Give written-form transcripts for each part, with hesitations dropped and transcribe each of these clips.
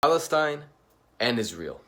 Palestine and Israel.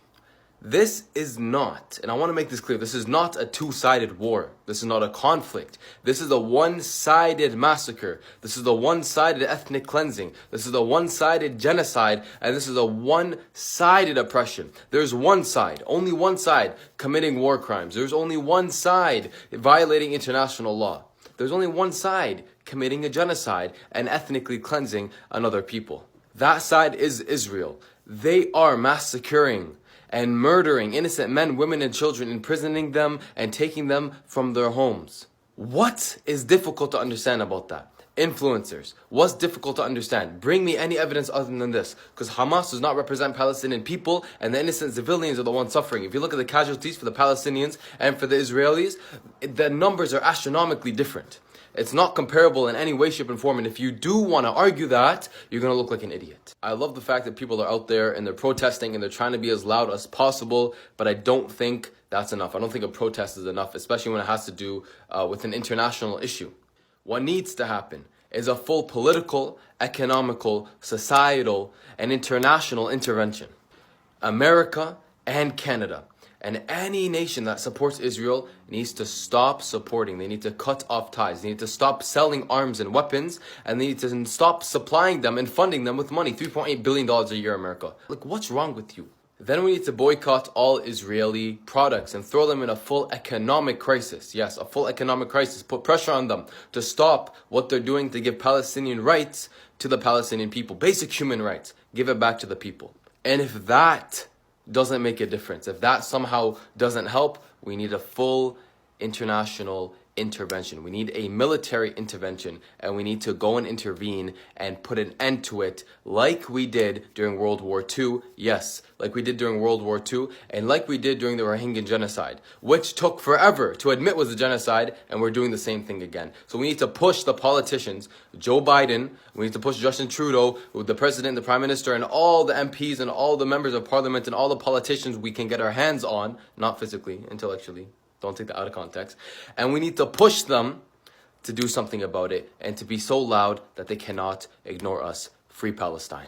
This is not, and I want to make this clear, this is not a two-sided war. This is not a conflict. This is a one-sided massacre. This is a one-sided ethnic cleansing. This is a one-sided genocide, and this is a one-sided oppression. There's one side, only one side, committing war crimes. There's only one side violating international law. There's only one side committing a genocide and ethnically cleansing another people. That side is Israel. They are massacring and murdering innocent men, women, and children, imprisoning them and taking them from their homes. What is difficult to understand about that? Influencers, what's difficult to understand? Bring me any evidence other than this. Because Hamas does not represent Palestinian people, and the innocent civilians are the ones suffering. If you look at the casualties for the Palestinians and for the Israelis, the numbers are astronomically different. It's not comparable in any way, shape, and form. And if you do want to argue that, you're going to look like an idiot. I love the fact that people are out there and they're protesting and they're trying to be as loud as possible, but I don't think that's enough. I don't think a protest is enough, especially when it has to do with an international issue. What needs to happen is a full political, economical, societal, and international intervention. America and Canada and any nation that supports Israel needs to stop supporting. They need to cut off ties. They need to stop selling arms and weapons, and they need to stop supplying them and funding them with money. $3.8 billion a year, America. Like, what's wrong with you? Then we need to boycott all Israeli products and throw them in a full economic crisis. Yes, a full economic crisis. Put pressure on them to stop what they're doing to give Palestinian rights to the Palestinian people. Basic human rights. Give it back to the people. And if that doesn't make a difference, if that somehow doesn't help, we need a full international intervention. We need a military intervention, and we need to go and intervene and put an end to it like we did during World War II. Yes, like we did during World War II, and like we did during the Rohingya genocide, which took forever to admit was a genocide, and we're doing the same thing again. So we need to push the politicians, Joe Biden, we need to push Justin Trudeau, the president, the prime minister, and all the MPs and all the members of parliament and all the politicians we can get our hands on, not physically, intellectually. Don't take that out of context. And we need to push them to do something about it and to be so loud that they cannot ignore us. Free Palestine.